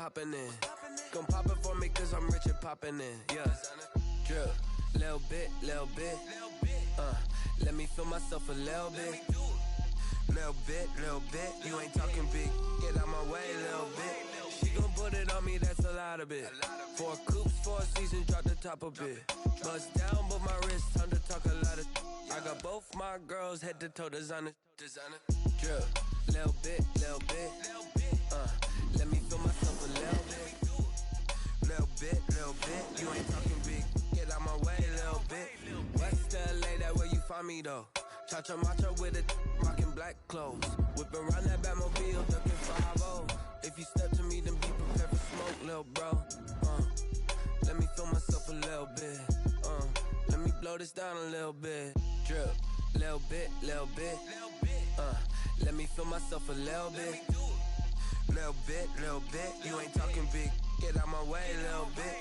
hopping in. Gon' pop it for me cause I'm rich and popping in. Yeah, drip, little bit. Let me feel myself a little bit. Little bit. You ain't talking big. Get out my way, little bit. She gon' put it on me, that's a lot of it. 4 coops, 4 seasons, drop the top a bit. Bust down, but my wrist, time to talk a lot of. I got both my girls head to toe designer. Drip, little bit. Let me feel myself a little bit. Little bit. You ain't talking big. Get out my way, little bit. West LA, that where you find me though. Cha-cha macha with it, rockin' black clothes. Whippin' around that Batmobile, duckin' 5-0. If you step to me, then be prepared for smoke, lil' bro. Let me feel myself a little bit. Let me blow this down a little bit. Drip, little bit. Let me feel myself a little bit. Little bit. You ain't talking big. Get out my way, little bit.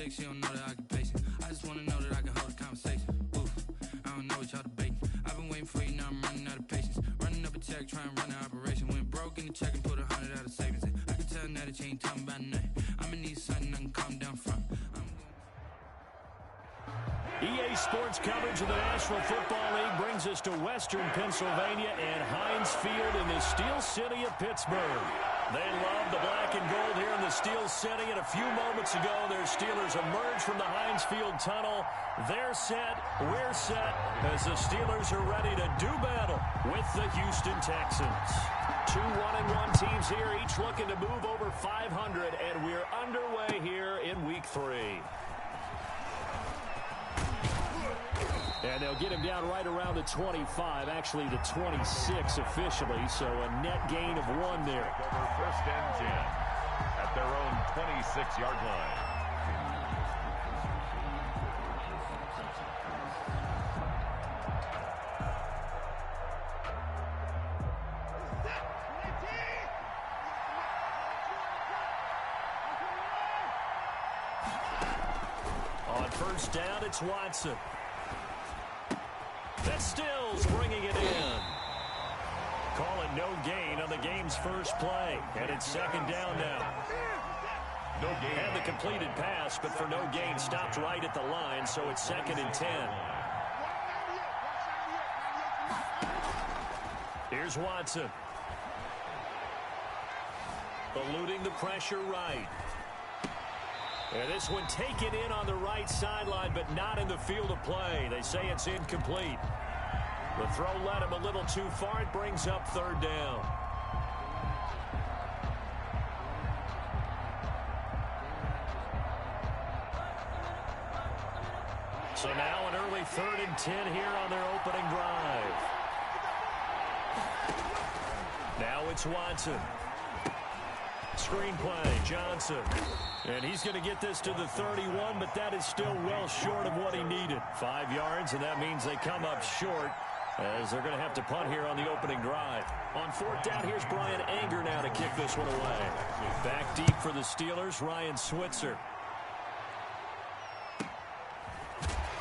She don't know the occupation. I just wanna know that I can hold a conversation. Oof, I don't know what y'all debating. I've been waiting for you, now I'm running out of patience. Running up a check, trying to run an operation. Went broke in the check and put 100 out of savings in. I can tell now that you ain't talking about nothing. I'ma need something I can calm down from. EA Sports coverage of the National Football League brings us to Western Pennsylvania and Heinz Field in the Steel City of Pittsburgh. They love the black and gold here in the Steel City, and a few moments ago, their Steelers emerged from the Heinz Field tunnel. They're set, we're set, as the Steelers are ready to do battle with the Houston Texans. 2 1-1 teams here, each looking to move over 500, and we're underway here in Week 3. And they'll get him down right around the 25, actually the 26 officially, so a net gain of 1 there. Over 1st and 10 at their own 26-yard line. On first down, it's Watson. That's Stills bringing it in. Call it no gain on the game's first play. And it's second down now. No gain. And the completed pass, but for no gain, stopped right at the line, so it's 2nd and 10. Here's Watson. Eluding the pressure right. And this one taken in on the right sideline, but not in the field of play. They say it's incomplete. The throw led him a little too far. It brings up 3rd down. So now an early 3rd and 10 here on their opening drive. Now it's Watson. Screenplay, Johnson. And he's going to get this to the 31, but that is still well short of what he needed. 5 yards, and that means they come up short as they're going to have to punt here on the opening drive. On 4th down, here's Brian Anger now to kick this one away. Back deep for the Steelers, Ryan Switzer.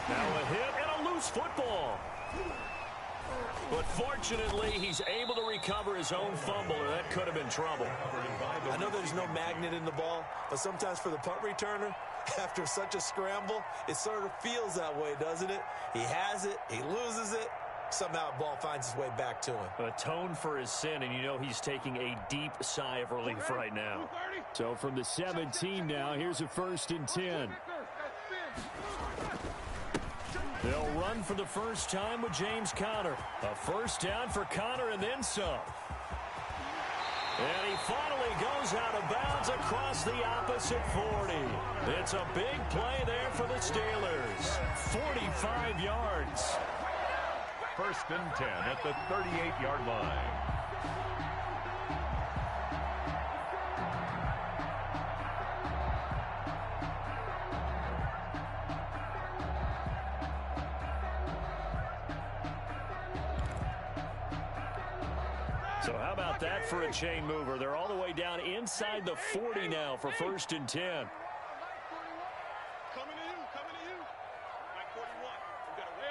Now a hit and a loose football. But fortunately, he's able to recover his own fumble, or that could have been trouble. I know there's no magnet in the ball, but sometimes for the punt returner, after such a scramble, it sort of feels that way, doesn't it? He has it, he loses it, somehow the ball finds its way back to him. Atone for his sin, and you know he's taking a deep sigh of relief right now. So from the 17 now, here's a 1st and 10. They'll run for the first time with James Conner. A 1st down for Conner and then some. And he finally goes out of bounds across the opposite 40. It's a big play there for the Steelers. 45 yards. 1st and 10 at the 38-yard line. So how about that for a chain mover? They're all the way down inside the 40 now for 1st and 10. Coming to you, coming to you. Mike 41. We got a way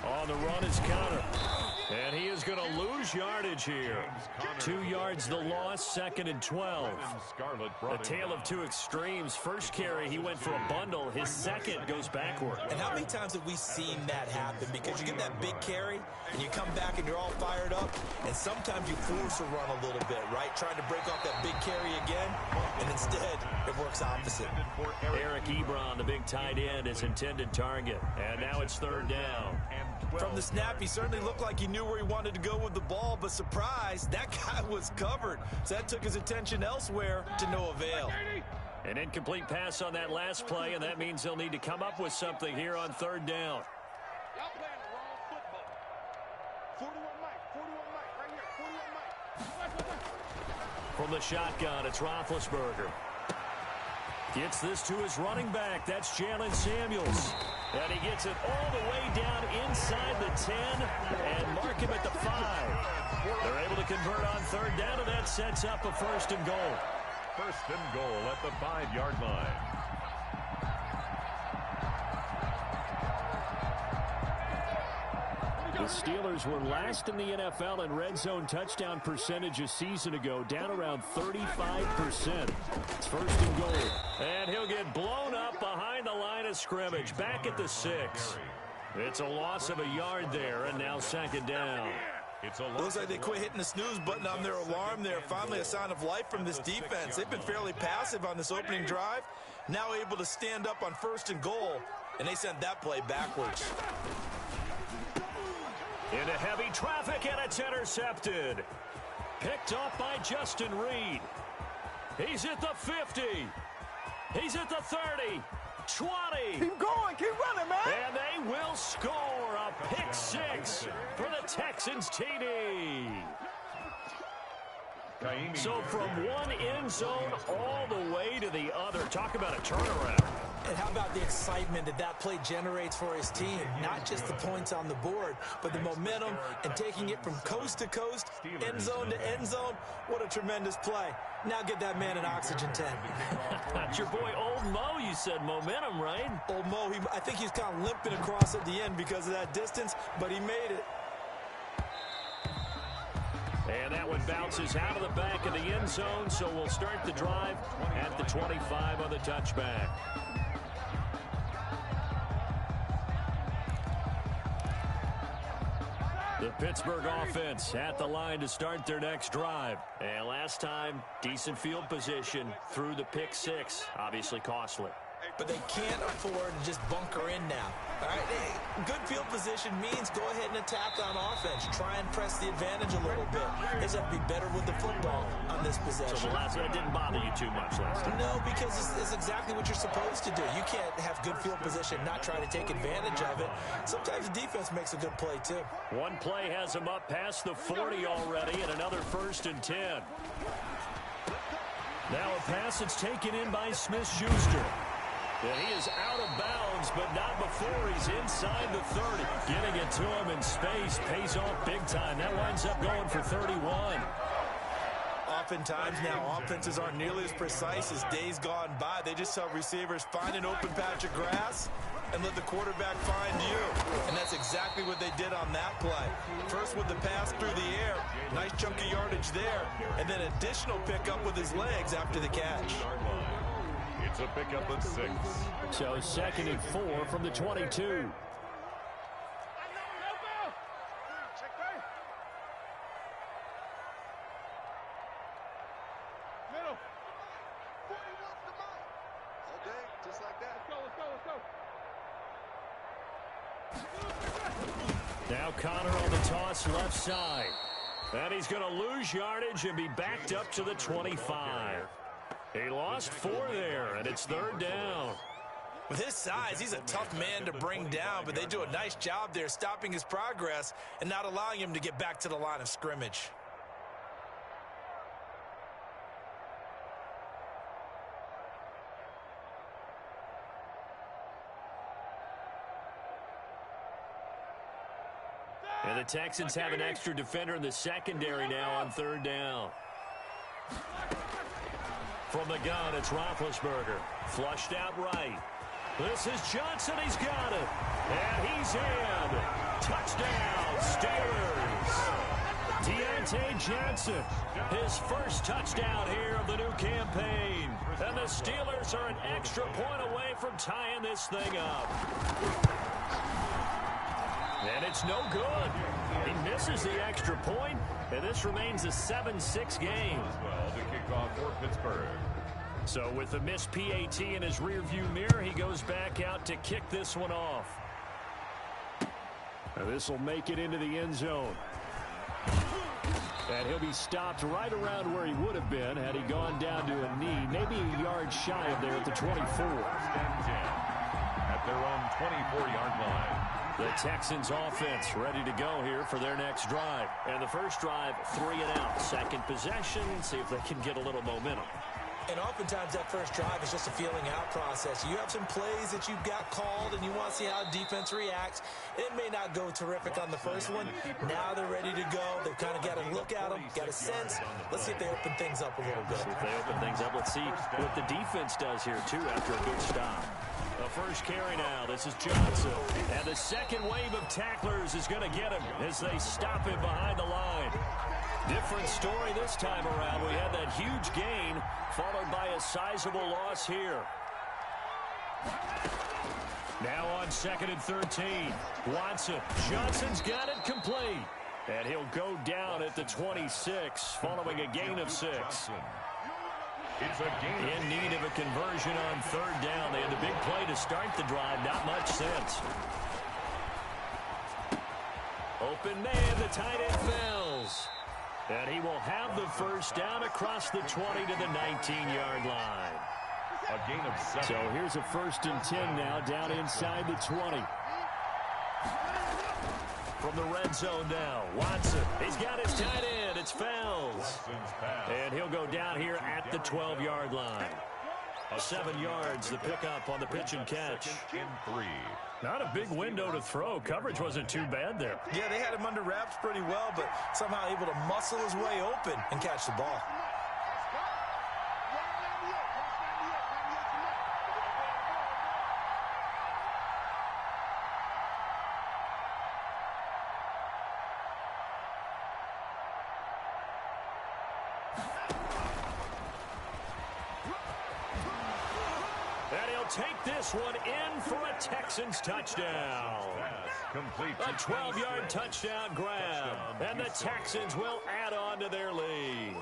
alert. On the run is Conner. And he is going to lose yardage here. 2 yards the loss, 2nd and 12. A tale of two extremes. First carry, he went for a bundle. His second goes backward. And how many times have we seen that happen? Because you get that big carry, and you come back and you're all fired up, and sometimes you force a run a little bit, right? Trying to break off that big carry again, and instead it works opposite. Eric Ebron, the big tight end, is intended target. And now it's 3rd down. From the snap, he certainly looked like he knew where he wanted to go with the ball, but surprise, that guy was covered. So that took his attention elsewhere to no avail. An incomplete pass on that last play, and that means they'll need to come up with something here on 3rd down. Y'all playing the wrong football. 41 Mike, right here, 41 Mike. From the shotgun, it's Roethlisberger. Gets this to his running back. That's Jalen Samuels. And he gets it all the way down inside the 10 and mark him at the 5. They're able to convert on 3rd down, and that sets up a 1st and goal. 1st and goal at the 5-yard line. The Steelers were last in the NFL in red zone touchdown percentage a season ago, down around 35%. It's 1st and goal. And he'll get blown up behind the line of scrimmage, back at the 6. It's a loss of a yard there, and now 2nd down. It looks like they quit hitting the snooze button on their alarm there. Finally a sign of life from this defense. They've been fairly passive on this opening drive. Now able to stand up on 1st and goal, and they sent that play backwards. Into heavy traffic, and it's intercepted. Picked off by Justin Reed. He's at the 50. He's at the 30. 20. Keep going. Keep running, man. And they will score a pick 6 for the Texans TD. So from one end zone all the way to the other. Talk about a turnaround. And how about the excitement that play generates for his team? Not just the points on the board, but the momentum and taking it from coast to coast, end zone to end zone. What a tremendous play. Now get that man an oxygen tank. That's your boy Old Mo, you said. Momentum, right? Old Mo, I think he's kind of limping across at the end because of that distance, but he made it. And that one bounces out of the back of the end zone, so we'll start the drive at the 25 on the touchback. The Pittsburgh offense at the line to start their next drive. And last time, decent field position through the pick six. Obviously costly. But they can't afford to just bunker in now. All right, good field position means go ahead and attack on offense. Try and press the advantage a little bit. They just have to be better with the football on this possession. So the last one didn't bother you too much last time? No, because it's exactly what you're supposed to do. You can't have good field position, not try to take advantage of it. Sometimes the defense makes a good play, too. One play has them up past the 40 already, and another 1st and 10. Now a pass that's taken in by Smith-Schuster. And he is out of bounds, but not before he's inside the 30. Getting it to him in space pays off big time. That winds up going for 31. Oftentimes now, offenses aren't nearly as precise as days gone by. They just tell receivers, find an open patch of grass and let the quarterback find you. And that's exactly what they did on that play. First with the pass through the air, nice chunk of yardage there, and then additional pickup with his legs after the catch. It's a pickup of 6. So 2nd and 4 from the 22. Now Connor on the toss left side. And he's going to lose yardage and be backed up to the 25. He lost 4 there, and it's 3rd down. With his size, he's a tough man to bring down, but they do a nice job there stopping his progress and not allowing him to get back to the line of scrimmage. And the Texans have an extra defender in the secondary now on 3rd down. From the gun, it's Roethlisberger. Flushed out right. This is Johnson. He's got it. And he's in. Touchdown, Steelers. Deontay Johnson, his first touchdown here of the new campaign. And the Steelers are an extra point away from tying this thing up. And it's no good. He misses the extra point, and this remains a 7-6 game. Well, the kickoff for Pittsburgh. So with the missed PAT in his rearview mirror, he goes back out to kick this one off. This will make it into the end zone. And he'll be stopped right around where he would have been had he gone down to a knee, maybe a yard shy of there at the 24. At their own 24-yard line. The Texans offense ready to go here for their next drive. And the first drive, 3 and out. Second possession, see if they can get a little momentum. And oftentimes that first drive is just a feeling out process. You have some plays that you've got called and you want to see how defense reacts. It may not go terrific on the first one. Now they're ready to go. They've kind of got a look at them, got a sense. Let's see if they open things up a little bit. See if they open things up. Let's see what the defense does here, too, after a good stop. The first carry now. This is Johnson. And the second wave of tacklers is going to get him as they stop him behind the line. Different story this time around. We had that huge gain followed by a sizable loss here. Now on 2nd and 13. Watson. Johnson's got it complete. And he'll go down at the 26 following a gain of 6. It's a game. In need of a conversion on 3rd down. They had the big play to start the drive. Not much sense. Open man, the tight end Fells. And he will have the first down across the 20 to the 19-yard line. A gain of 7. So here's a 1st and 10 now down inside the 20. From the red zone now, Watson. He's got his tight end. It's Fells. And he'll go down here at the 12-yard line. 7 yards, the pickup on the pitch and catch. In 3. Not a big window to throw. Coverage wasn't too bad there. Yeah, they had him under wraps pretty well, but somehow able to muscle his way open and catch the ball. And he'll take this one in for a Texans touchdown. Complete. A 12-yard touchdown grab. And the Texans will add on to their lead.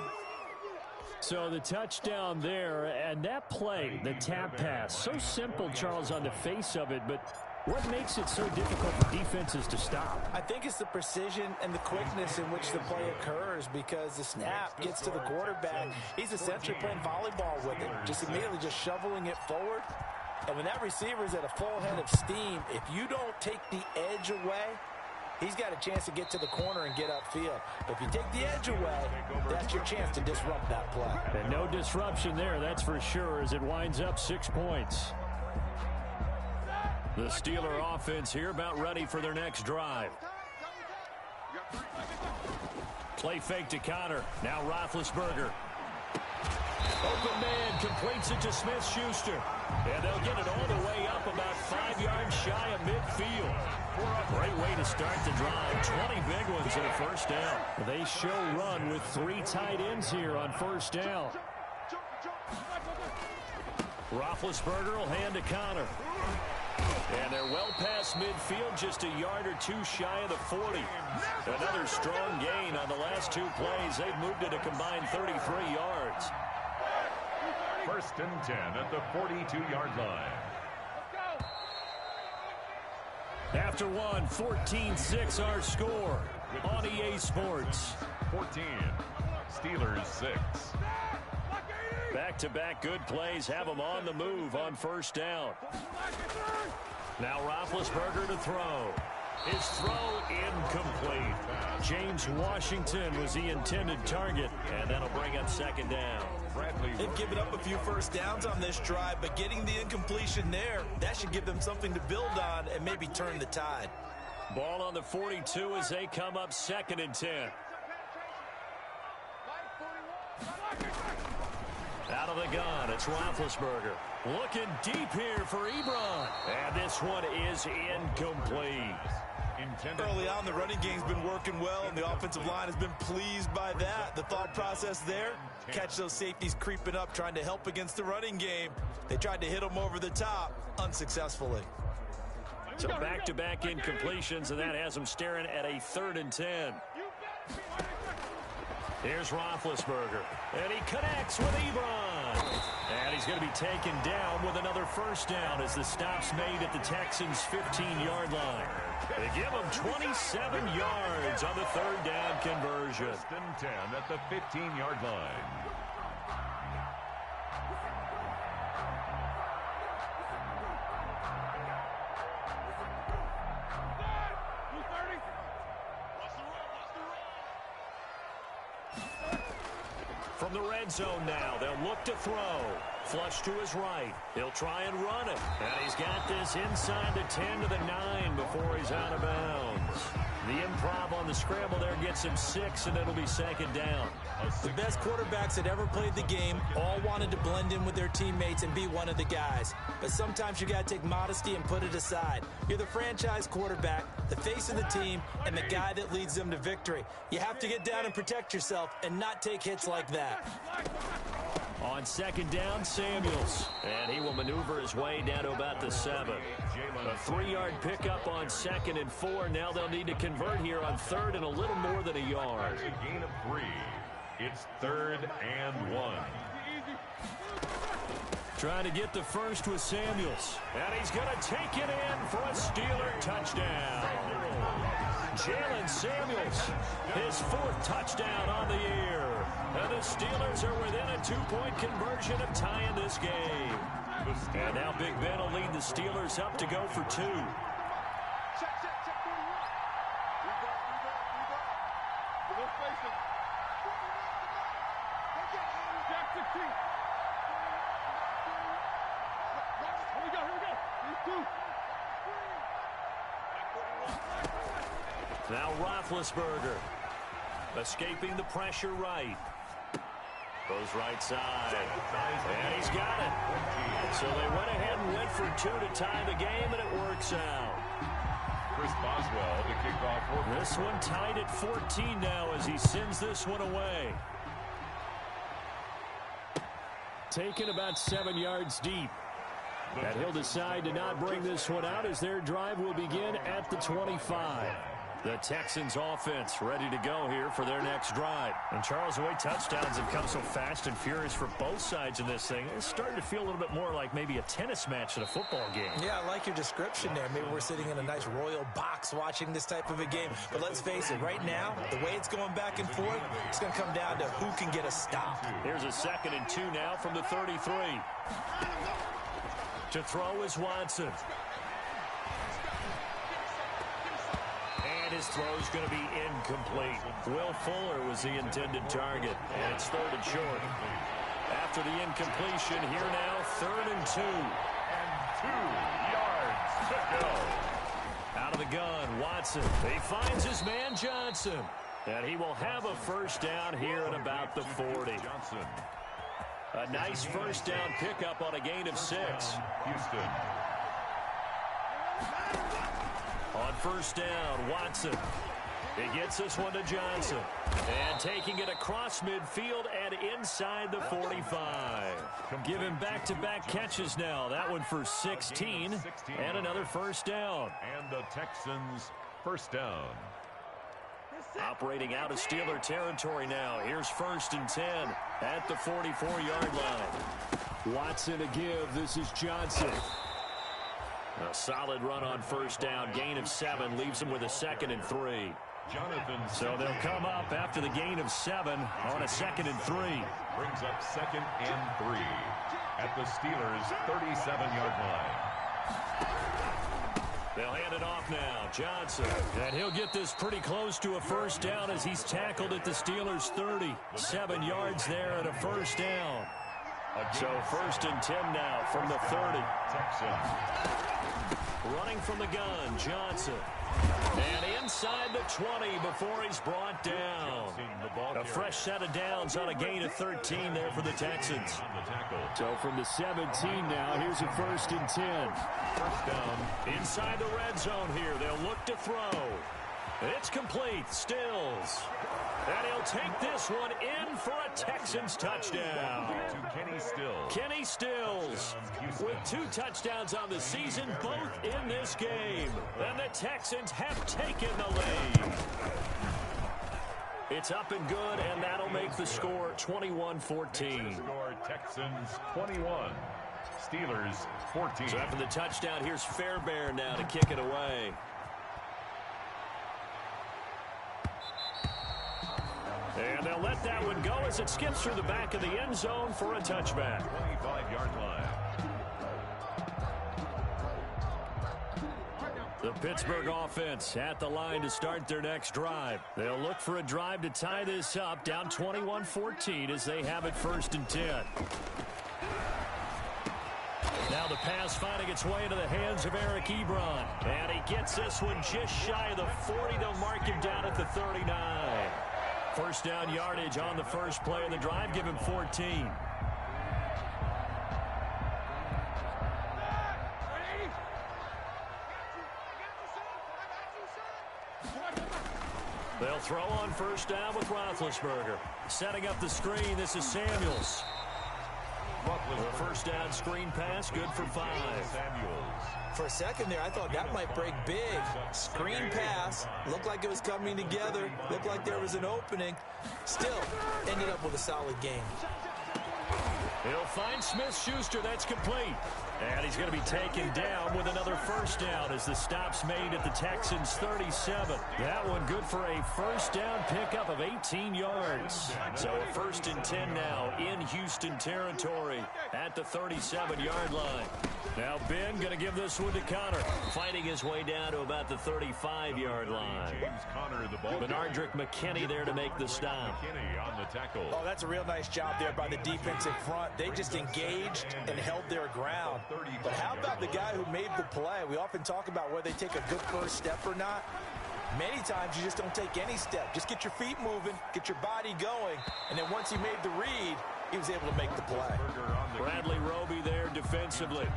So the touchdown there, and that play, the tap pass, so simple, Charles, on the face of it, but what makes it so difficult for defenses to stop? I think it's the precision and the quickness in which the play occurs, because the snap gets to the quarterback. He's essentially playing volleyball with it, just immediately just shoveling it forward. And when that receiver is at a full head of steam, if you don't take the edge away, he's got a chance to get to the corner and get upfield. But if you take the edge away, that's your chance to disrupt that play. And no disruption there, that's for sure, as it winds up 6 points. The Steeler offense here about ready for their next drive. Play fake to Connor. Now Roethlisberger. Open man completes it to Smith-Schuster. And they'll get it all the way up about 5 yards shy of midfield. Great way to start the drive. 20 big ones in a first down. They show run with 3 tight ends here on first down. Roethlisberger will hand to Connor. And they're well past midfield, just a yard or 2 shy of the 40. Another strong gain on the last 2 plays. They've moved it a combined 33 yards. First and 10 at the 42-yard line. After one, 14-6 our score on EA Sports. 14. Steelers 6. Back-to-back good plays have them on the move on first down. Now Roethlisberger to throw. His throw incomplete. James Washington was the intended target, and that'll bring up second down. They've given up a few first downs on this drive, but getting the incompletion there, that should give them something to build on and maybe turn the tide. Ball on the 42 as they come up 2nd and 10. Out of the gun, it's Roethlisberger. Looking deep here for Ebron. And this one is incomplete. Early on, the running game's been working well, and the offensive line has been pleased by that. The thought process there, catch those safeties creeping up, trying to help against the running game. They tried to hit them over the top, unsuccessfully. So back-to-back incompletions, and that has them staring at a 3rd and 10. Here's Roethlisberger, and he connects with Ebron. And he's going to be taken down with another first down as the stop's made at the Texans' 15-yard line. They give him 27 yards on the 3rd down conversion. First and 10 at the 15-yard line. From the red zone now, they'll look to throw. Flush to his right. He'll try and run it. And he's got this inside the 10 to the 9 before he's out of bounds. The improv on the scramble there gets him 6, and it'll be second down. The best quarterbacks that ever played the game all wanted to blend in with their teammates and be one of the guys. But sometimes you got to take modesty and put it aside. You're the franchise quarterback, the face of the team, and the guy that leads them to victory. You have to get down and protect yourself and not take hits like that. On second down, Samuels. And he will maneuver his way down to about the 7. A 3-yard pickup on 2nd and 4. Now they'll need to convert here on 3rd and a little more than a yard. A gain of 3. It's 3rd and 1. Trying to get the first with Samuels. And he's going to take it in for a Steeler touchdown. Jalen Samuels, his 4th touchdown on the year. And the Steelers are within a 2-point conversion of tying this game. And now Big Ben will lead the Steelers up to go for 2. Now Roethlisberger escaping the pressure right. Goes right side. And he's got it. So they went ahead and went for 2 to tie the game, and it works out. Chris Boswell to kick off. This one tied at 14 now as he sends this one away. Taken about 7 yards deep. And he'll decide to not bring this one out as their drive will begin at the 25. The Texans offense ready to go here for their next drive. And Charles, the way touchdowns have come so fast and furious for both sides in this thing, it's starting to feel a little bit more like maybe a tennis match at a football game. Yeah, I like your description there. Maybe we're sitting in a nice royal box watching this type of a game. But let's face it, right now, the way it's going back and forth, it's going to come down to who can get a stop. Here's a 2nd and 2 now from the 33. To throw is Watson. And his throw is going to be incomplete. Will Fuller was the intended target, and it's 3rd and short. After the incompletion, here now, 3rd and 2. And 2 yards to go. Out of the gun, Watson. He finds his man Johnson. And he will have a first down here at about the 40. Johnson. A nice first down pickup on a gain of 6. Houston. On first down, Watson. He gets this one to Johnson. And taking it across midfield and inside the 45. Give him back-to-back catches now. That one for 16. And another first down. And the Texans first down. Operating out of Steeler territory now. Here's 1st and 10 at the 44-yard line. Watson a give. This is Johnson. A solid run on first down. Gain of 7 leaves him with a 2nd and 3. Jonathan. So they'll come up after the gain of 7 on a 2nd and 3. Brings up 2nd and 3 at the Steelers' 37-yard line. They'll hand it off now. Johnson. And he'll get this pretty close to a first down as he's tackled at the Steelers' 30. 7 yards there and a first down. So 1st and 10 now from the 30. Texans. Running from the gun, Johnson. And inside the 20 before he's brought down. A fresh set of downs on a gain of 13 there for the Texans. So from the 17 now, here's a 1st and 10. First down. Inside the red zone here, they'll look to throw. It's complete, Stills. And he'll take this one in for a Texans touchdown. To Kenny Stills. Kenny Stills with 2 touchdowns on the season, both in this game. And the Texans have taken the lead. It's up and good, and that'll make the score 21-14. Score Texans 21. Steelers 14. So after the touchdown, here's Fairbairn now to kick it away. And they'll let that one go as it skips through the back of the end zone for a touchback. 25-yard line. The Pittsburgh offense at the line to start their next drive. They'll look for a drive to tie this up, down 21-14 as they have it 1st and 10. Now the pass finding its way into the hands of Eric Ebron. And he gets this one just shy of the 40. They'll mark him down at the 39. First down yardage on the first play of the drive. Give him 14. They'll throw on first down with Roethlisberger. Setting up the screen, this is Samuels. The first down screen pass, good for 5. For a second there, I thought that might break big. Screen pass, looked like it was coming together, looked like there was an opening. Still, ended up with a solid game. He'll find Smith-Schuster, that's complete. And he's going to be taken down with another first down as the stop's made at the Texans' 37. That one good for a first down pickup of 18 yards. So a 1st and 10 now in Houston territory at the 37-yard line. Now Ben going to give this one to Connor, fighting his way down to about the 35-yard line. James Conner, the ball. Benardrick McKinney there to make the stop. McKinney on the tackle. Oh, that's a real nice job there by the defensive front. They just engaged and held their ground. But how about the guy who made the play? We often talk about whether they take a good first step or not. Many times you just don't take any step. Just get your feet moving, get your body going, and then once he made the read, he was able to make the play. Bradley Roby there defensively.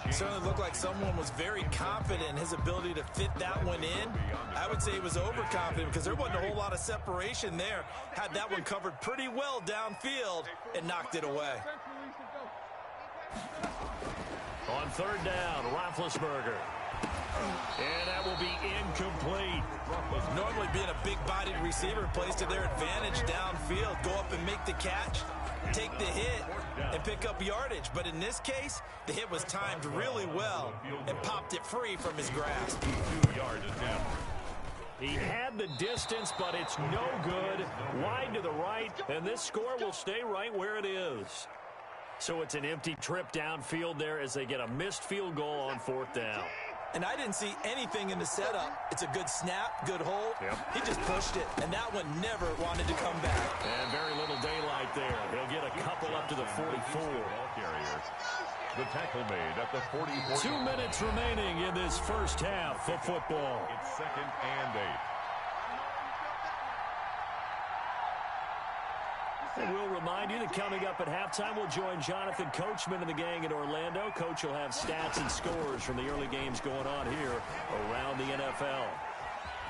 Certainly looked like someone was very confident in his ability to fit that one in. I would say he was overconfident because there wasn't a whole lot of separation there. Had that one covered pretty well downfield and knocked it away. On third down, Roethlisberger. And that will be incomplete. Normally being a big-bodied receiver plays to their advantage downfield. Go up and make the catch, take the hit, and pick up yardage. But in this case, the hit was timed really well and popped it free from his grasp. 2-yard attempt. He had the distance, but it's no good. Wide to the right, and this score will stay right where it is. So it's an empty trip downfield there as they get a missed field goal on fourth down. And I didn't see anything in the setup. It's a good snap, good hold. Yep. He just pushed it, and that one never wanted to come back. And very little daylight there. He'll get a couple up to the 44. The tackle made at the 44. 2 minutes remaining in this first half of football. It's 2nd and 8. And we'll remind you that coming up at halftime, we'll join Jonathan Coachman and the gang in Orlando. Coach will have stats and scores from the early games going on here around the NFL.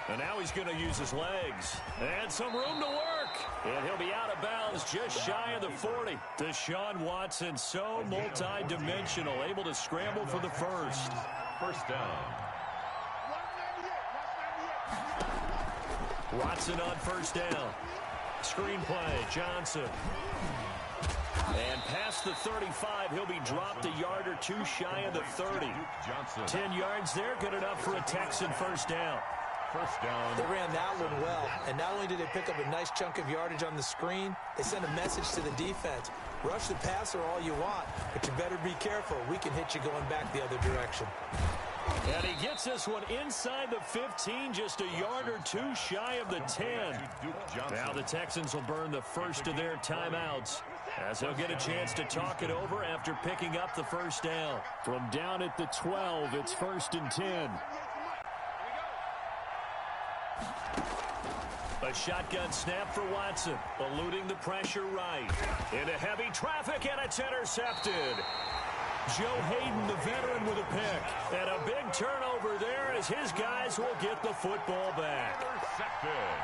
And now he's going to use his legs. And some room to work. And he'll be out of bounds just shy of the 40. Deshaun Watson, so multi-dimensional, able to scramble for the first. First down. Watson on first down. Screen play, Johnson. And past the 35, he'll be dropped a yard or two shy of the 30. 10 yards there, good enough for a Texan first down. First down. They ran that one well, and not only did they pick up a nice chunk of yardage on the screen, they sent a message to the defense. Rush the passer all you want, but you better be careful. We can hit you going back the other direction. And he gets this one inside the 15, just a yard or two shy of the 10. Now the Texans will burn the first of their timeouts as they'll get a chance to talk it over after picking up the first down. From down at the 12, it's 1st and 10. A shotgun snap for Watson, eluding the pressure right. Into heavy traffic, and it's intercepted. Joe Hayden, the veteran, with a pick. And a big turnover there as his guys will get the football back.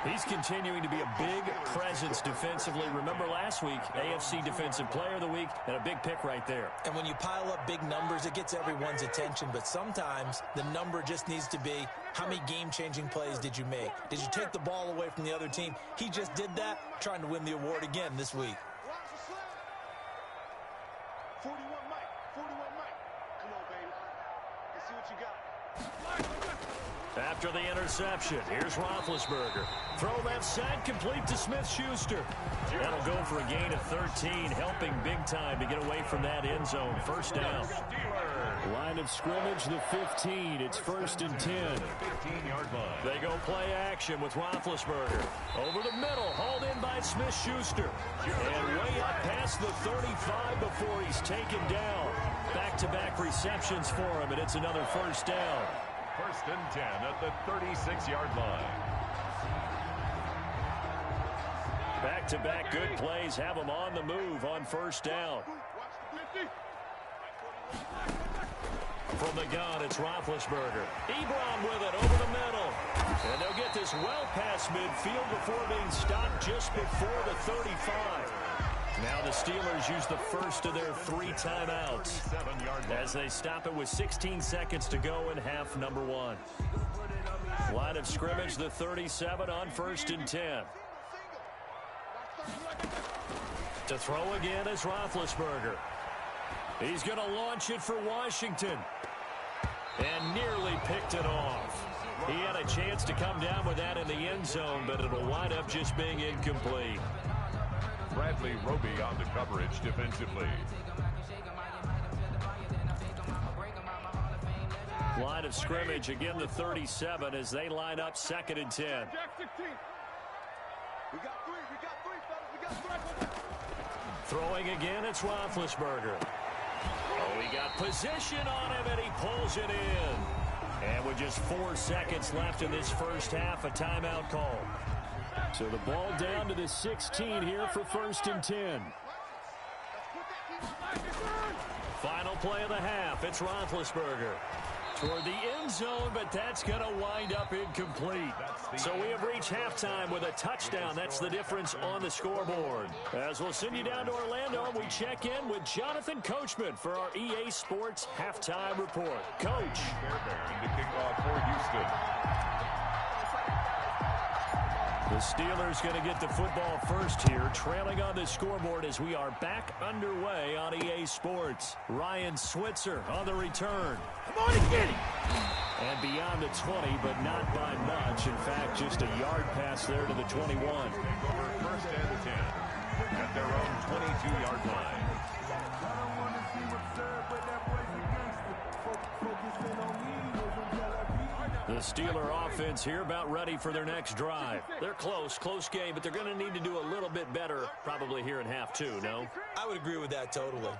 He's continuing to be a big presence defensively. Remember last week, AFC Defensive Player of the Week, and a big pick right there. And when you pile up big numbers, it gets everyone's attention. But sometimes the number just needs to be, how many game-changing plays did you make? Did you take the ball away from the other team? He just did that, trying to win the award again this week. 41 Mike. 41 Mike. Come on, baby. Let's see what you got. After the interception, here's Roethlisberger. Throw left side, complete to Smith-Schuster. That'll go for a gain of 13, helping big time to get away from that end zone. First down. Line of scrimmage, the 15. It's 1st and 10. 15-yard line. They go play action with Roethlisberger. Over the middle, hauled in by Smith-Schuster. And way up past the 35 before he's taken down. Back-to-back receptions for him, and it's another first down. 1st and 10 at the 36-yard line. Back-to-back good plays have him on the move on first down. From the gun, it's Roethlisberger. Ebron with it over the middle. And they'll get this well past midfield before being stopped just before the 35. Now the Steelers use the first of their 3 timeouts as they stop it with 16 seconds to go in half number 1. Line of scrimmage, the 37 on 1st and 10. To throw again is Roethlisberger. He's going to launch it for Washington. And nearly picked it off. He had a chance to come down with that in the end zone, but it'll wind up just being incomplete. Bradley Roby on the coverage defensively. Line of scrimmage, again the 37 as they line up 2nd and 10. We got 3. We got 3, fellas. We got 3. Throwing again, it's Roethlisberger. We got position on him, and he pulls it in. And with just 4 seconds left in this first half, a timeout call. So the ball down to the 16 here for 1st and 10. Final play of the half. It's Roethlisberger toward the end zone, but that's going to wind up incomplete. So we have reached halftime with a touchdown. That's the difference on the scoreboard. As we'll send you down to Orlando, we check in with Jonathan Coachman for our EA Sports Halftime Report. Coach. To kick off for Houston. The Steelers going to get the football first here, trailing on the scoreboard as we are back underway on EA Sports. Ryan Switzer on the return. Come on and get him. And beyond the 20, but not by much. In fact, just a yard pass there to the 21. Over 1st and 10 at their own 22-yard line. The Steeler offense here about ready for their next drive. They're close game, but they're going to need to do a little bit better probably here in half 2, no? I would agree with that totally.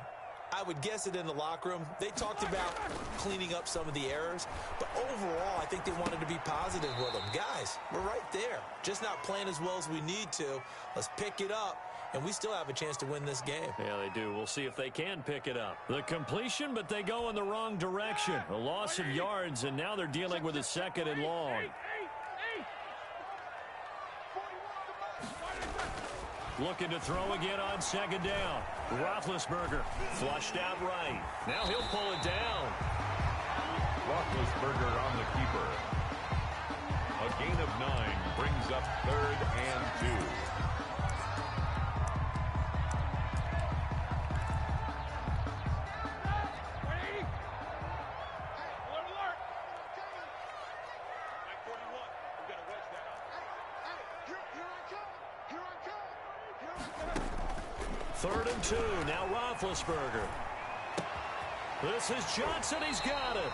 I would guess it in the locker room. They talked about cleaning up some of the errors, but overall, I think they wanted to be positive with them. Guys, we're right there. Just not playing as well as we need to. Let's pick it up, and we still have a chance to win this game. Yeah, they do. We'll see if they can pick it up. The completion, but they go in the wrong direction. A loss of yards, and now they're dealing with a 2nd and long. Looking to throw again on 2nd down. Roethlisberger flushed out right. Now he'll pull it down. Roethlisberger on the keeper. A gain of 9 brings up 3rd and 2. Third and 2. Now Roethlisberger. This is Johnson. He's got it.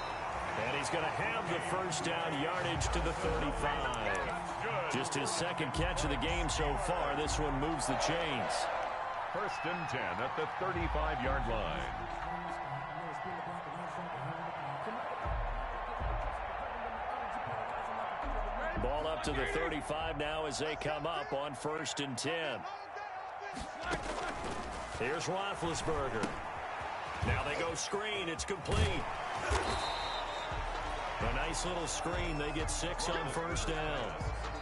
And he's going to have the first down yardage to the 35. Just his 2nd catch of the game so far. This one moves the chains. 1st and 10 at the 35-yard line. Ball up to the 35 now as they come up on 1st and 10. Here's Roethlisberger. Now they go screen. It's complete. A nice little screen. They get 6 on 1st down.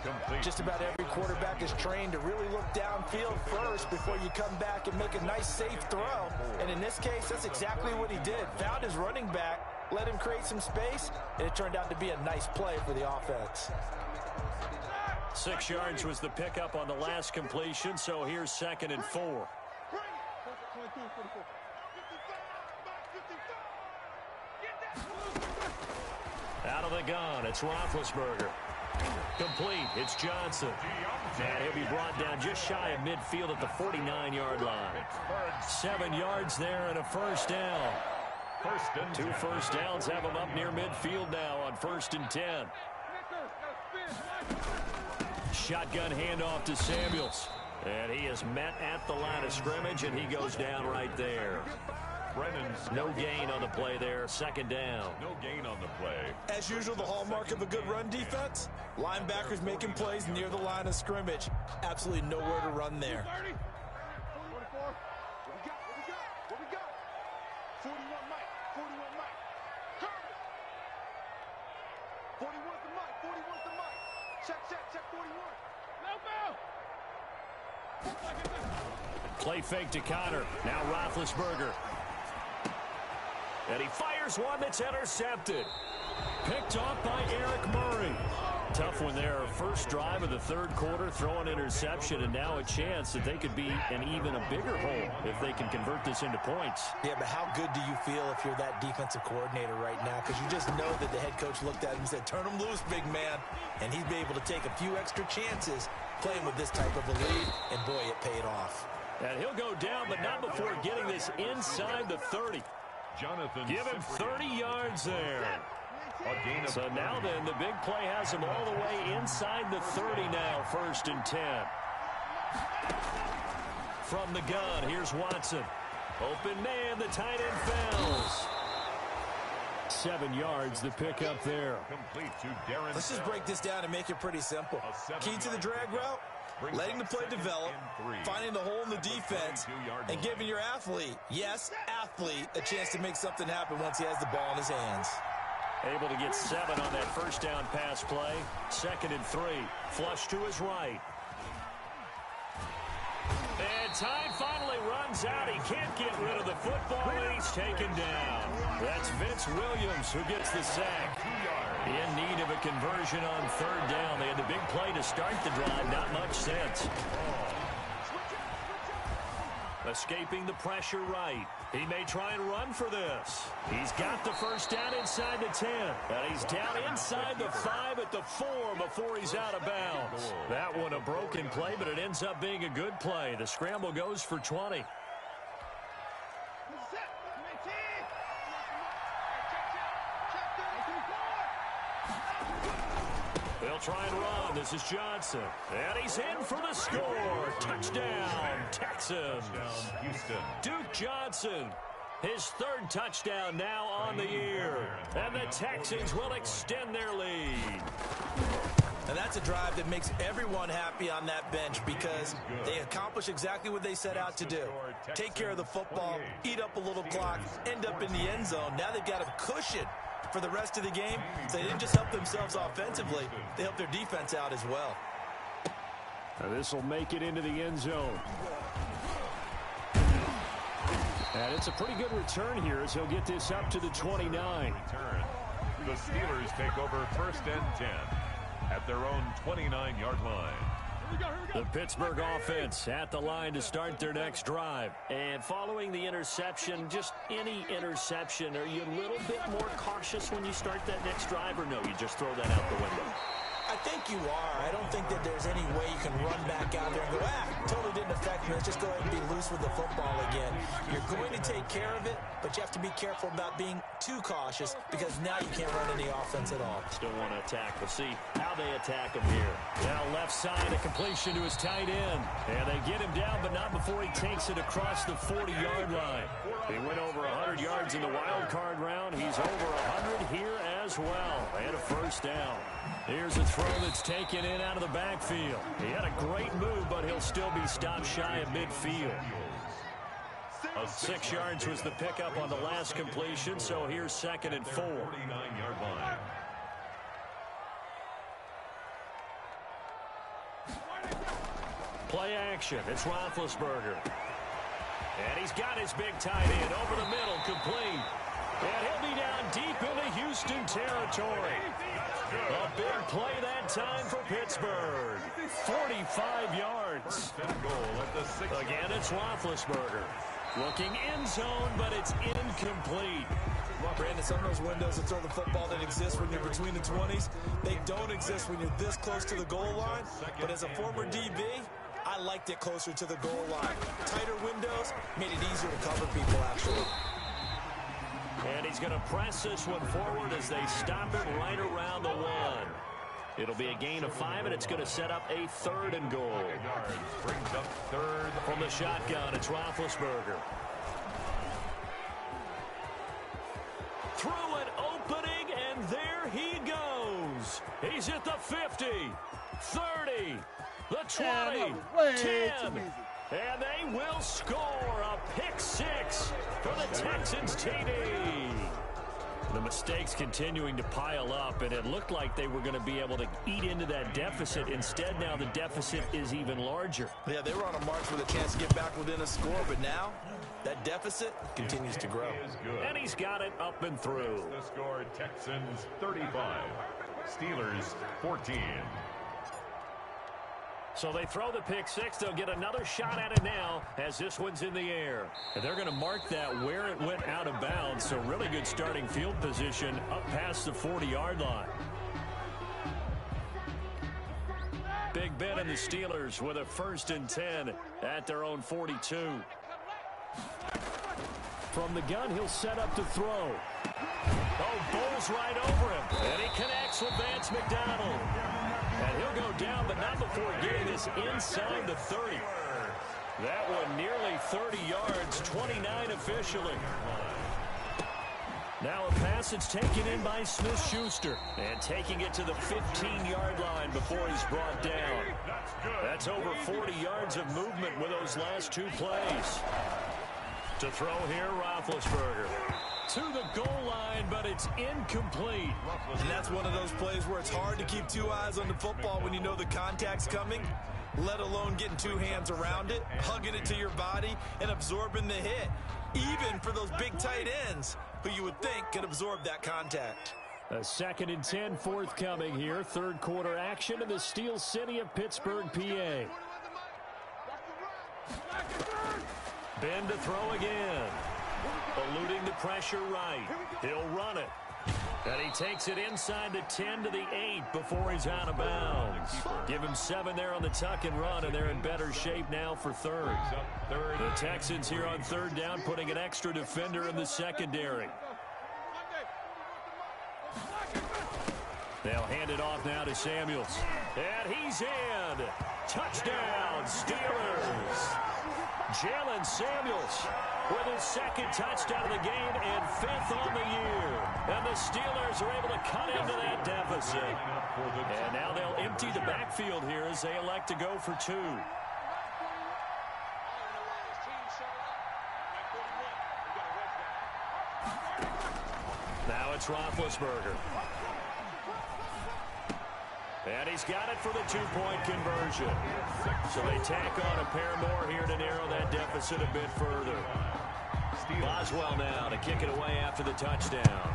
Complete. Just about every quarterback is trained to really look downfield first before you come back and make a nice, safe throw. And in this case, that's exactly what he did. Found his running back, let him create some space, and it turned out to be a nice play for the offense. 6 yards was the pickup on the last completion, so here's 2nd and 4. Out of the gun, it's Roethlisberger. Complete, it's Johnson. And he'll be brought down just shy of midfield at the 49-yard line. 7 yards there and a 1st down. 2 first downs have him up near midfield now on 1st and 10. Shotgun handoff to Samuels. And he is met at the line of scrimmage, and he goes down right there. No gain on the play there. 2nd down. No gain on the play. As usual, the hallmark of a good run defense, linebackers making plays near the line of scrimmage. Absolutely nowhere to run there. 41's the mic. 41's the mic. Check 41. Play fake to Connor. Now Roethlisberger. And he fires one that's intercepted. Picked off by Eric Murray. Tough one there. First drive of the 3rd quarter, throw an interception, and now a chance that they could be in even a bigger hole if they can convert this into points. Yeah, but how good do you feel if you're that defensive coordinator right now? Because you just know that the head coach looked at him and said, turn him loose, big man. And he'd be able to take a few extra chances playing with this type of a lead, and boy, it paid off. And he'll go down, but not before getting this inside the 30. Jonathan, give him 30 yards there. So now then, the big play has him all the way inside the 30 now, 1st and 10. From the gun, here's Watson. Open man, the tight end fails. 7 yards, the pickup there. Complete to Darren. Let's just break this down and make it pretty simple. Key to the drag route, letting the play develop, finding the hole in the defense, and giving your athlete, yes, athlete, a chance to make something happen once he has the ball in his hands. Able to get 7 on that first down pass play. 2nd and 3. Flush to his right. And time finally runs out. He can't get rid of the football, and he's taken down. That's Vince Williams who gets the sack. In need of a conversion on 3rd down. They had the big play to start the drive. Not much sense. Escaping the pressure right. He may try and run for this. He's got the first down inside the 10. And he's down inside the 5 at the 4 before he's out of bounds. That one a broken play, but it ends up being a good play. The scramble goes for 20. They'll try and run. This is Johnson. And he's in for the score. Touchdown, Texans. Houston. Duke Johnson, his 3rd touchdown now on the year. And the Texans will extend their lead. And that's a drive that makes everyone happy on that bench because they accomplish exactly what they set out to do. Take care of the football, eat up a little clock, end up in the end zone. Now they've got a cushion for the rest of the game. So they didn't just help themselves offensively, they helped their defense out as well. This will make it into the end zone. And it's a pretty good return here as he'll get this up to the 29. The Steelers take over 1st and 10 at their own 29-yard line. The Pittsburgh offense at the line to start their next drive. And following the interception, just any interception, are you a little bit more cautious when you start that next drive, or no, you just throw that out the window? I think you are. I don't think that there's any way you can run back out there and go, totally didn't affect me. Let's just go ahead and be loose with the football again. You're going to take care of it, but you have to be careful about being too cautious because now you can't run any offense at all. Still want to attack. We'll see how they attack him here. Now left side, a completion to his tight end. And they get him down, but not before he takes it across the 40-yard line. He went over 100 yards in the wild card round. He's over 100 here as well. And a first down. Here's a throw that's taken in out of the backfield. He had a great move, but he'll still be stopped shy of midfield. 6 yards was the pickup on the last completion, so here's 2nd and 4. 49-yard line. Play action. It's Roethlisberger. And he's got his big tight end over the middle, complete. And he'll be down deep into Houston territory. A big play that time for Pittsburgh. 45 yards. Again, it's Roethlisberger. Looking end zone, but it's incomplete. Well, Brandon, some of those windows that throw the football that exist when you're between the 20s, they don't exist when you're this close to the goal line. But as a former DB, I liked it closer to the goal line. Tighter windows made it easier to cover people, actually. And he's going to press this one forward as they stop it right around the 1. It'll be a gain of 5, and it's going to set up a 3rd and goal. Brings up 3rd. From the shotgun, it's Roethlisberger. Through an opening, and there he goes. He's at the 50, 30, the 20, 10. And they will score a pick 6 for the Texans TD. The mistakes continuing to pile up, and it looked like they were going to be able to eat into that deficit. Instead, now the deficit is even larger. Yeah, they were on a march with a chance to get back within a score, but now that deficit continues to grow. And he's got it up and through. The score, Texans 35, Steelers 14. So they throw the pick 6. They'll get another shot at it now as this one's in the air. And they're going to mark that where it went out of bounds. So really good starting field position up past the 40-yard line. Big Ben and the Steelers with a 1st and 10 at their own 42. From the gun, he'll set up to throw. Oh, bowls right over him. And he connects with Vance McDonald. And he'll go down, but not before getting this inside the 30. That one nearly 30 yards, 29 officially. Now a pass that's taken in by Smith-Schuster. And taking it to the 15-yard line before he's brought down. That's over 40 yards of movement with those last two plays. To throw here, Roethlisberger. To the goal line, but it's incomplete. And that's one of those plays where it's hard to keep two eyes on the football when you know the contact's coming, let alone getting two hands around it, hugging it to your body, and absorbing the hit. Even for those big tight ends, who you would think could absorb that contact. A 2nd and 10 forthcoming here. Third quarter action in the Steel City of Pittsburgh, PA. Ben to throw again. Eluding the pressure right. He'll run it. And he takes it inside the 10 to the 8 before he's out of bounds. Give him 7 there on the tuck and run, and they're in better shape now for third. The Texans here on third down, putting an extra defender in the secondary. They'll hand it off now to Samuels. And he's in. Touchdown, Steelers. Jalen Samuels with his 2nd touchdown of the game and 5th on the year. And the Steelers are able to cut into that deficit. And now they'll empty the backfield here as they elect to go for 2. Now it's Roethlisberger. And he's got it for the 2-point conversion. So they tack on a pair more here to narrow that deficit a bit further. Boswell now to kick it away after the touchdown.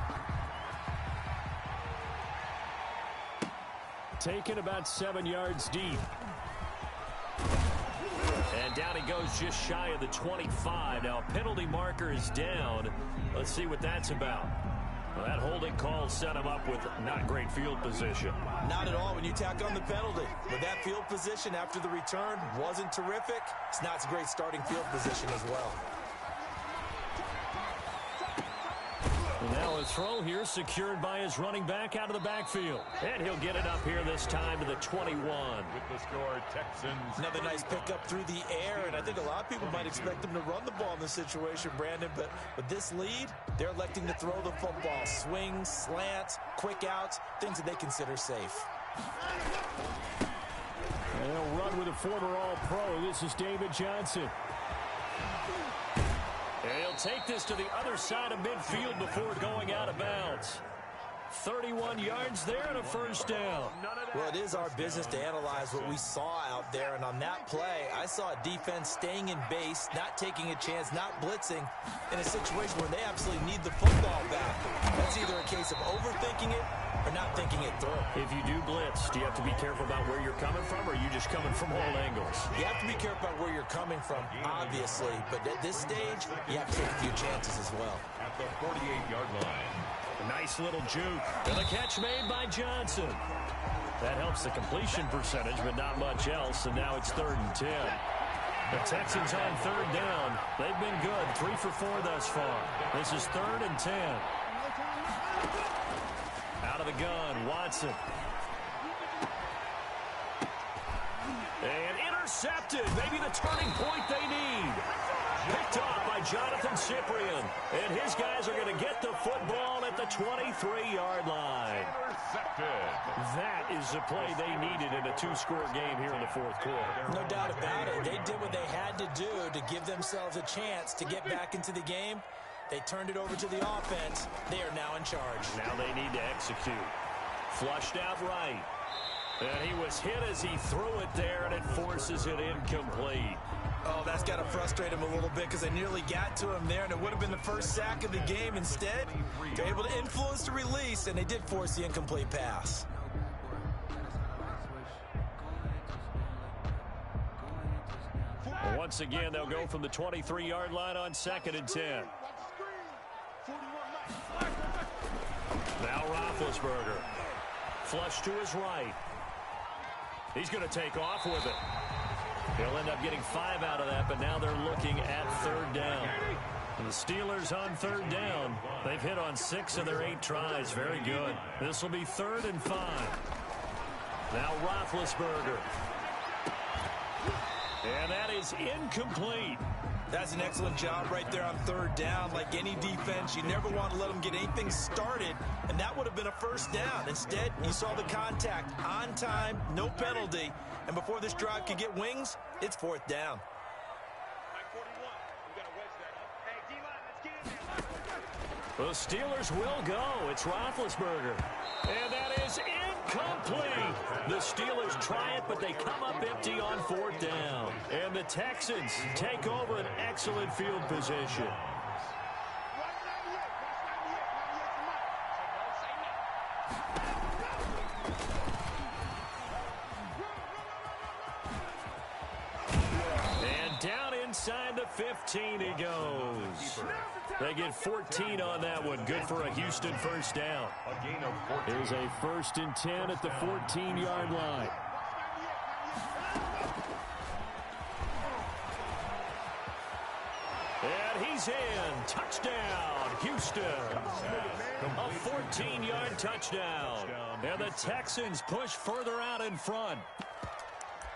Taken about 7 yards deep. And down he goes just shy of the 25. Now a penalty marker is down. Let's see what that's about. Well, that holding call set him up with not great field position. Not at all when you tack on the penalty. But that field position after the return wasn't terrific. It's not a great starting field position as well. Now a throw here secured by his running back out of the backfield. And he'll get it up here this time to the 21. With the score, Texans. Another nice pickup through the air, and I think a lot of people might expect him to run the ball in this situation, Brandon, but with this lead, they're electing to throw the football. Swings, slants, quick outs, things that they consider safe. And they'll run with a former All-Pro. This is David Johnson. And he'll take this to the other side of midfield before going out of bounds. 31 yards there and a first down. Well, it is our business to analyze what we saw out there, and on that play, I saw a defense staying in base, not taking a chance, not blitzing, in a situation where they absolutely need the football back. That's either a case of overthinking it or not thinking it through. If you do blitz, do you have to be careful about where you're coming from, or are you just coming from all angles? You have to be careful about where you're coming from, obviously, but at this stage, you have to take a few chances as well. At the 48-yard line. A nice little juke. And a catch made by Johnson. That helps the completion percentage, but not much else, and now it's 3rd and 10. The Texans on 3rd down. They've been good, 3 for 4 thus far. This is 3rd and 10. Out of the gun, Watson. And intercepted. Maybe the turning point they need. Picked off by Jonathan Cyprien. And his guys are going to get the football at the 23-yard line. That is the play they needed in a 2-score game here in the 4th quarter. No doubt about it. They did what they had to do to give themselves a chance to get back into the game. They turned it over to the offense. They are now in charge. Now they need to execute. Flushed out right. And he was hit as he threw it there, and it forces it incomplete. Oh, that's got to frustrate him a little bit because they nearly got to him there, and it would have been the first sack of the game. Instead, they're able to influence the release, and they did force the incomplete pass. Well, once again, they'll go from the 23-yard line on 2nd and 10. Now Roethlisberger. Flush to his right. He's going to take off with it. He'll end up getting 5 out of that, but now they're looking at 3rd down. And the Steelers on 3rd down. They've hit on 6 of their 8 tries. Very good. This will be 3rd and 5. Now Roethlisberger. And that is incomplete. That's an excellent job right there on third down. Like any defense, you never want to let them get anything started, and that would have been a first down. Instead, you saw the contact on time, no penalty, and before this drive could get wings, it's fourth down. The Steelers will go. It's Roethlisberger. And that is incomplete. The Steelers try it, but they come up empty on fourth down. And the Texans take over an excellent field position. And down inside the 15 he goes. They get 14 on that one. Good for a Houston first down. Here's a 1st and 10 at the 14-yard line. And he's in. Touchdown, Houston. A 14-yard touchdown. And the Texans push further out in front.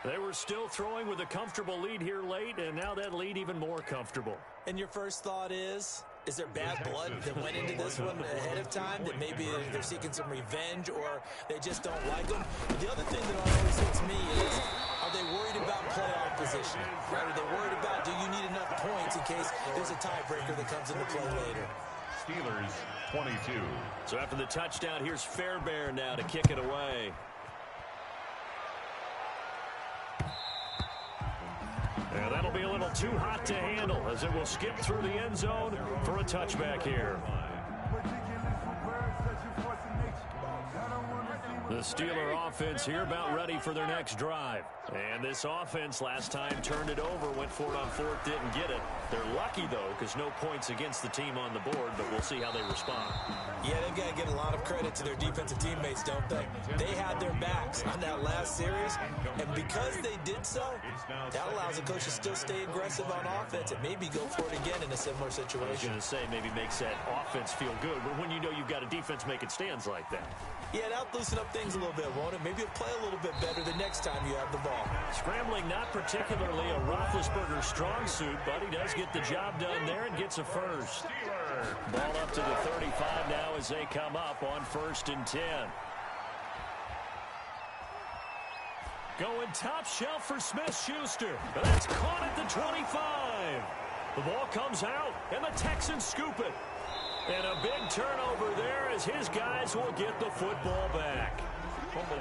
They were still throwing with a comfortable lead here late, and now that lead even more comfortable. And your first thought is there bad blood that went into this one ahead of time, that maybe they're seeking some revenge or they just don't like them? The other thing that always hits me is, are they worried about playoff position? Right? Are they worried about, do you need enough points in case there's a tiebreaker that comes into play later? Steelers 22. So after the touchdown, here's Fairbairn now to kick it away. And that'll be a little too hot to handle as it will skip through the end zone for a touchback here. The Steeler offense here about ready for their next drive. And this offense last time turned it over, went for it on fourth, didn't get it. They're lucky, though, because no points against the team on the board, but we'll see how they respond. Yeah, they've got to give a lot of credit to their defensive teammates, don't they? They had their backs on that last series, and because they did so, that allows the coach to still stay aggressive on offense and maybe go for it again in a similar situation. I was going to say maybe makes that offense feel good, but when you know you've got a defense making stands like that. Yeah, that'll loosen up things a little bit, won't it? Maybe it'll play a little bit better the next time you have the ball. Scrambling not particularly a Roethlisberger strong suit, but he does get the job done there and gets a first. Ball up to the 35 now as they come up on 1st and 10. Going top shelf for Smith-Schuster. But that's caught at the 25. The ball comes out, and the Texans scoop it. And a big turnover there as his guys will get the football back.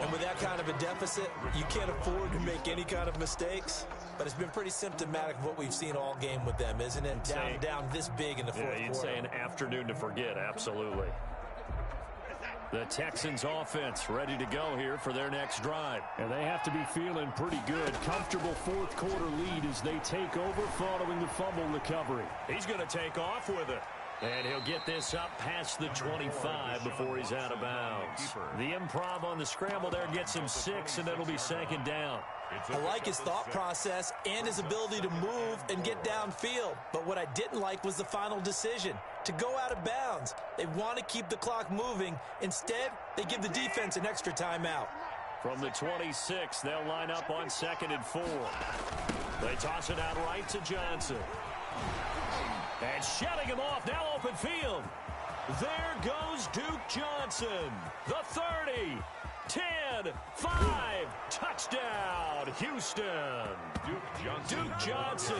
And with that kind of a deficit, you can't afford to make any kind of mistakes. But it's been pretty symptomatic of what we've seen all game with them, isn't it? Down this big in the fourth quarter. You'd say an afternoon to forget, absolutely. The Texans offense ready to go here for their next drive. And they have to be feeling pretty good. Comfortable fourth quarter lead as they take over following the fumble recovery. He's going to take off with it. And he'll get this up past the 25 before he's out of bounds. The improv on the scramble there gets him 6, and it'll be 2nd down. I like his thought process and his ability to move and get downfield. But what I didn't like was the final decision, to go out of bounds. They want to keep the clock moving. Instead, they give the defense an extra timeout. From the 26, they'll line up on 2nd and 4. They toss it out right to Johnson. And shutting him off, now open field. There goes Duke Johnson. The 30, 10, 5, touchdown, Houston. Duke Johnson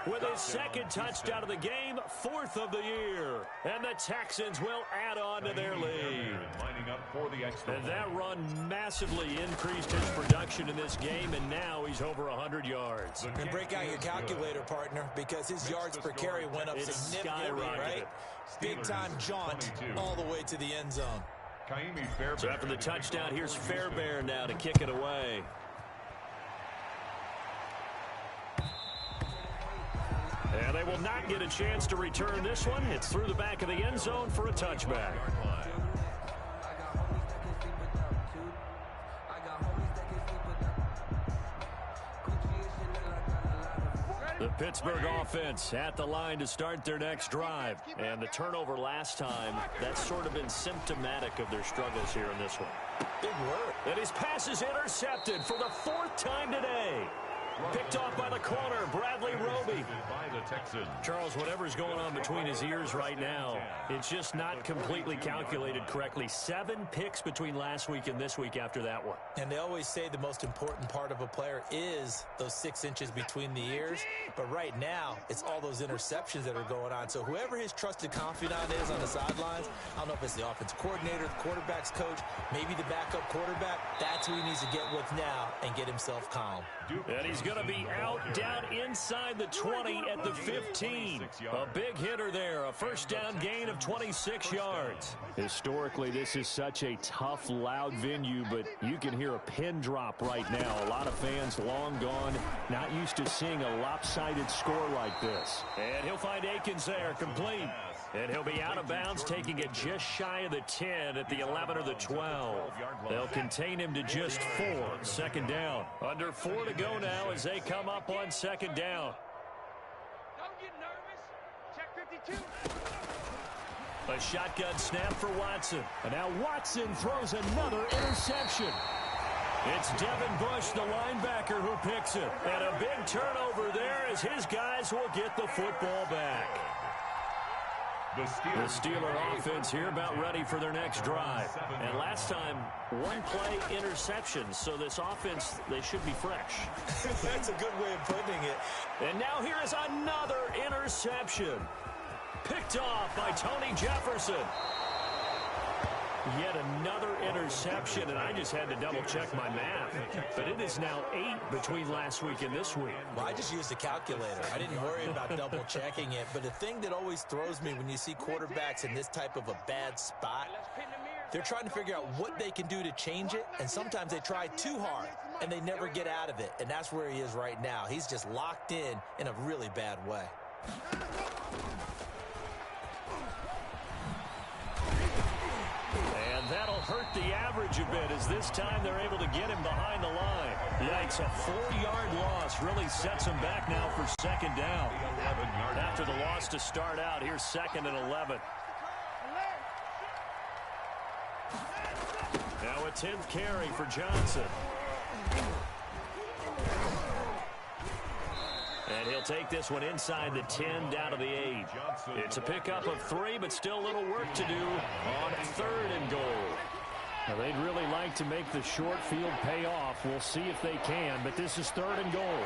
with his 2nd touchdown of the game, 4th of the year. And the Texans will add on to their lead. And that run massively increased his production in this game, and now he's over 100 yards. And break out your calculator, partner, because his yards per carry went up significantly, right? Big-time jaunt all the way to the end zone. So after the touchdown, here's Fairbairn now to kick it away. And they will not get a chance to return this one. It's through the back of the end zone for a touchback. The Pittsburgh offense at the line to start their next drive. And the turnover last time, that's sort of been symptomatic of their struggles here in this one. Big work. And his pass is intercepted for the 4th time today. Picked off by the corner, Bradley Roby. By the Texans. Charles, whatever's going on between his ears right now, it's just not completely calculated correctly. 7 picks between last week and this week after that one. And they always say the most important part of a player is those 6 inches between the ears. But right now, it's all those interceptions that are going on. So whoever his trusted confidant is on the sidelines, I don't know if it's the offense coordinator, the quarterback's coach, maybe the backup quarterback, that's who he needs to get with now and get himself calm. And he's going to be out down inside the 20 at the 15. A big hitter there, a first down gain of 26 yards. Historically, this is such a tough, loud venue, but you can hear a pin drop right now. A lot of fans long gone, not used to seeing a lopsided score like this. And he'll find Akins there, complete. And he'll be out of bounds, taking it just shy of the 10 at the 11 or the 12. They'll contain him to just 4. Second down. Under 4 to go now as they come up on second down. Don't get nervous. Check 52. A shotgun snap for Watson. And now Watson throws another interception. It's Devin Bush, the linebacker, who picks it. And a big turnover there as his guys will get the football back. The Steeler offense here about ready for their next drive. And last time, 1 play interception. So this offense, they should be fresh. That's a good way of putting it. And now here is another interception. Picked off by Tony Jefferson. Yet another interception, and I just had to double-check my math. But it is now 8 between last week and this week. Well, I just used a calculator. I didn't worry about double-checking it. But the thing that always throws me when you see quarterbacks in this type of a bad spot, they're trying to figure out what they can do to change it, and sometimes they try too hard, and they never get out of it. And that's where he is right now. He's just locked in a really bad way. That'll hurt the average a bit as this time they're able to get him behind the line. Yikes, a 4-yard loss really sets him back now for second down. After the loss to start out, here's 2nd and 11. Now a 10th carry for Johnson. And he'll take this one inside the 10 down to the 8. It's a pickup of 3, but still a little work to do on 3rd and goal. Now, they'd really like to make the short field pay off. We'll see if they can, but this is 3rd and goal.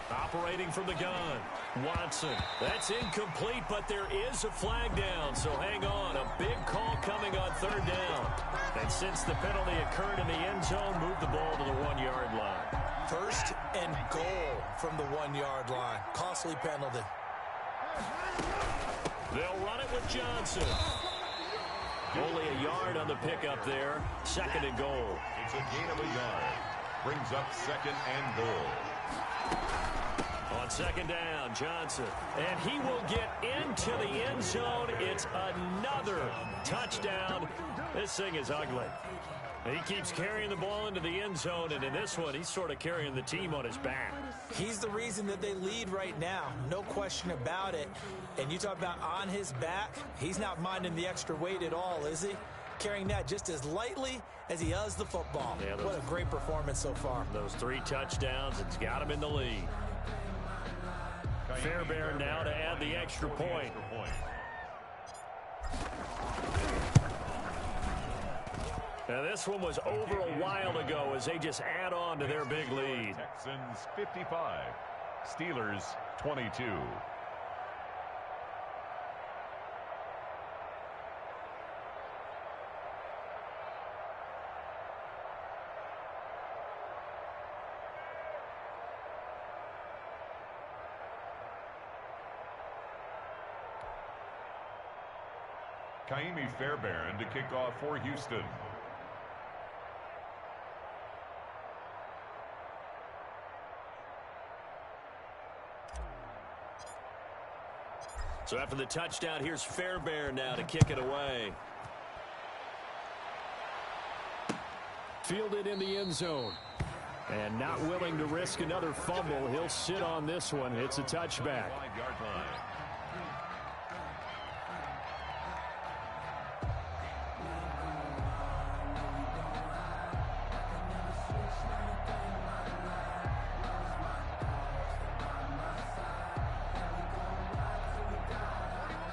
Operating from the gun, Watson. That's incomplete, but there is a flag down, so hang on. A big call coming on 3rd down. And since the penalty occurred in the end zone, move the ball to the 1-yard line. 1st and goal from the 1-yard line. Costly penalty. They'll run it with Johnson. Only a yard on the pickup there. 2nd and goal. It's a gain of a yard. Brings up 2nd and goal. On 2nd down, Johnson. And he will get into the end zone. It's another touchdown. This thing is ugly. He keeps carrying the ball into the end zone, and in this one, he's sort of carrying the team on his back. He's the reason that they lead right now. No question about it. And you talk about on his back, he's not minding the extra weight at all, is he? Carrying that just as lightly as he does the football. Yeah, what a great performance so far. Those 3 touchdowns, it's got him in the lead. Fairbairn now to add the extra point. Now this one was over a while ago as they just add on to their big lead. Texans 55, Steelers 22. Kaimi Fairbairn to kick off for Houston. So after the touchdown, here's Fairbairn now to kick it away. Fielded in the end zone. And not willing to risk another fumble. He'll sit on this one. It's a touchback. 5-yard line.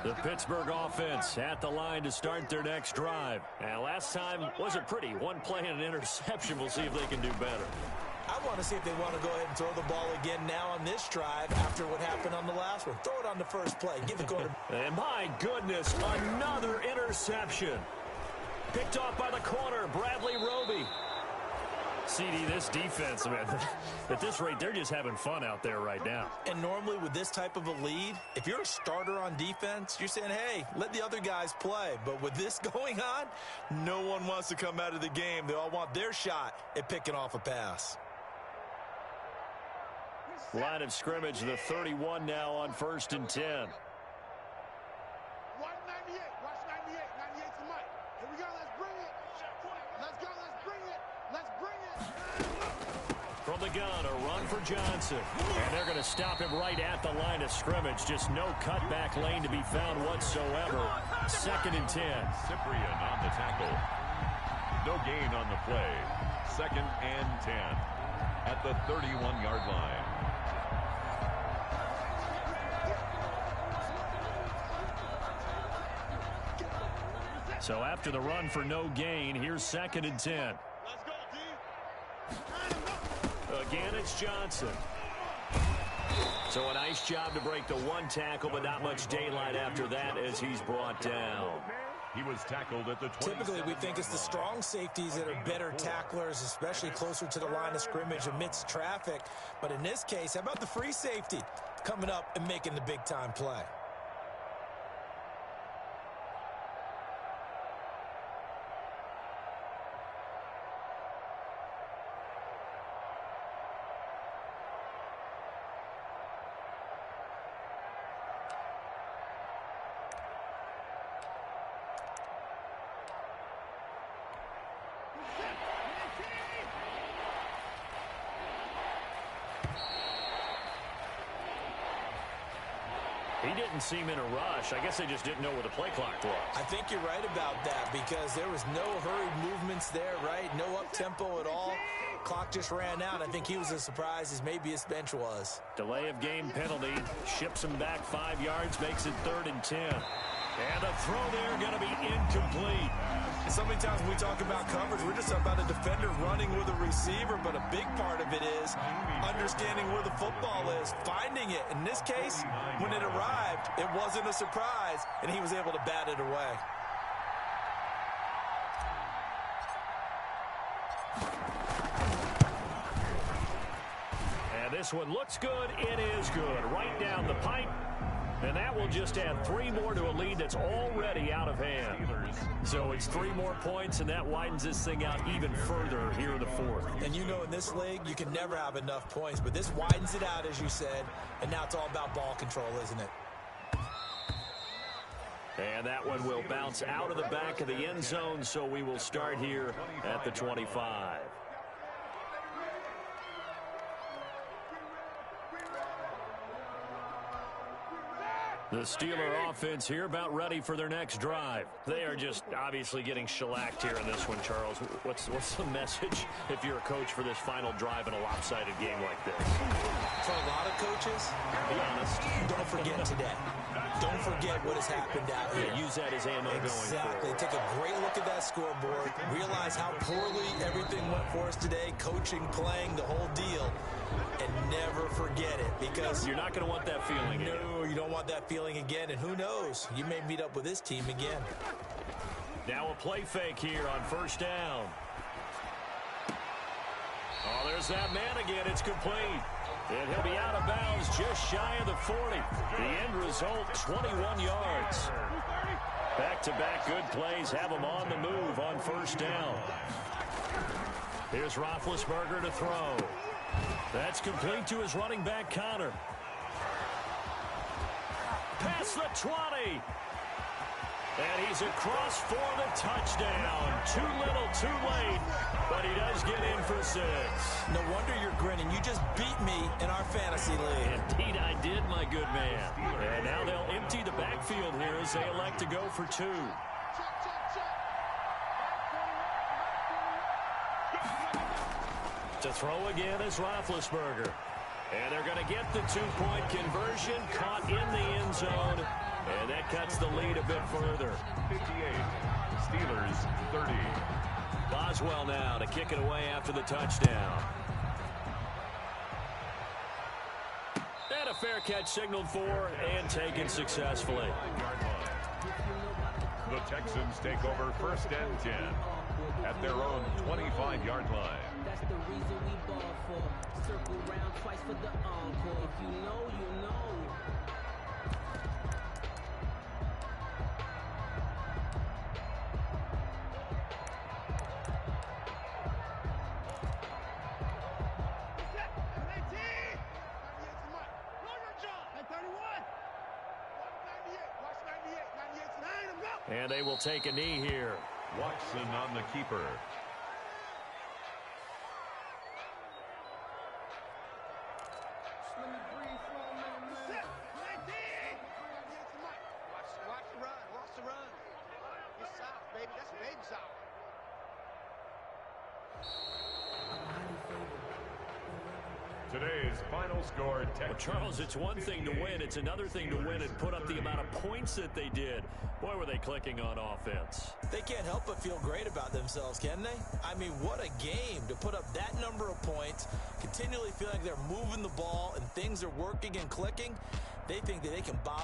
The Pittsburgh offense at the line to start their next drive. And last time wasn't pretty. One play and an interception. We'll see if they can do better. I want to see if they want to go ahead and throw the ball again now on this drive after what happened on the last one. Throw it on the first play. Give the quarterback. And my goodness, another interception. Picked off by the corner, Bradley Roby. CD, this defense, man, at this rate, they're just having fun out there right now. And normally with this type of a lead, if you're a starter on defense, you're saying, hey, let the other guys play. But with this going on, no one wants to come out of the game. They all want their shot at picking off a pass. Line of scrimmage, the 31 now on 1st and 10. Watch 98. Watch 98. 98 to Mike. Here we go. Let's bring it. Let's go. Let's bring it. Let's bring it. From the gun, a run for Johnson. And they're going to stop him right at the line of scrimmage. Just no cutback lane to be found whatsoever. 2nd and 10. Cyprian on the tackle. No gain on the play. 2nd and 10 at the 31-yard line. So after the run for no gain, here's 2nd and 10. Let's go, D. Again, it's Johnson. So a nice job to break the one tackle, but not much daylight after that as he's brought down. He was tackled at the 27. Typically, we think it's the strong safeties that are better tacklers, especially closer to the line of scrimmage amidst traffic. But in this case, how about the free safety coming up and making the big-time play? He didn't seem in a rush. I guess they just didn't know where the play clock was. I think you're right about that because there was no hurried movements there, right? No up-tempo at all. Clock just ran out. I think he was as surprised as maybe his bench was. Delay of game penalty. Ships him back 5 yards, makes it 3rd and 10. And the throw there going to be incomplete. So many times when we talk about coverage, we're just about a defender running with a receiver, but a big part of it is understanding where the football is, finding it. In this case, when it arrived, it wasn't a surprise, and he was able to bat it away. And this one looks good. It is good. Right down the pipe. And that will just add 3 more to a lead that's already out of hand. So it's 3 more points, and that widens this thing out even further here in the 4th. And you know in this league, you can never have enough points, but this widens it out, as you said, and now it's all about ball control, isn't it? And that one will bounce out of the back of the end zone, so we will start here at the 25. The Steeler offense here about ready for their next drive. They are just obviously getting shellacked here in this one, Charles. What's the message if you're a coach for this final drive in a lopsided game like this? For a lot of coaches, be honest, don't forget today. Don't forget what has happened out here. Use that as ammo going forward. Exactly. Take a great look at that scoreboard. Realize how poorly everything went for us today. Coaching, playing, the whole deal. And never forget it, because you're not going to want that feeling again. No, you don't want that feeling again. And who knows? You may meet up with this team again. Now a play fake here on 1st down. Oh, there's that man again. It's complete. And he'll be out of bounds just shy of the 40. The end result, 21 yards. Back-to-back good plays have him on the move on 1st down. Here's Roethlisberger to throw. That's complete to his running back, Connor. Past the 20. And he's across for the touchdown. Too little, too late. But he does get in for 6. No wonder you're grinning. You just beat me in our fantasy league. Indeed I did, my good man. And now they'll empty the backfield here as they elect to go for 2. To throw again is Roethlisberger. And they're going to get the 2-point conversion, caught in the end zone. And that cuts the lead a bit further. 58. Steelers 30. Boswell now to kick it away after the touchdown. And a fair catch signaled for and taken successfully. The Texans take over 1st and 10 at their own 25-yard line. That's the reason we ball for. Circle round twice for the encore. If you know, you know. And they will take a knee here. Watson on the keeper. Today's final score, well, Charles, it's one thing to win. It's another thing to win and put up the amount of points that they did. Boy, were they clicking on offense. They can't help but feel great about themselves, can they? I mean, what a game to put up that number of points, continually feeling like they're moving the ball and things are working and clicking. They think that they can bottle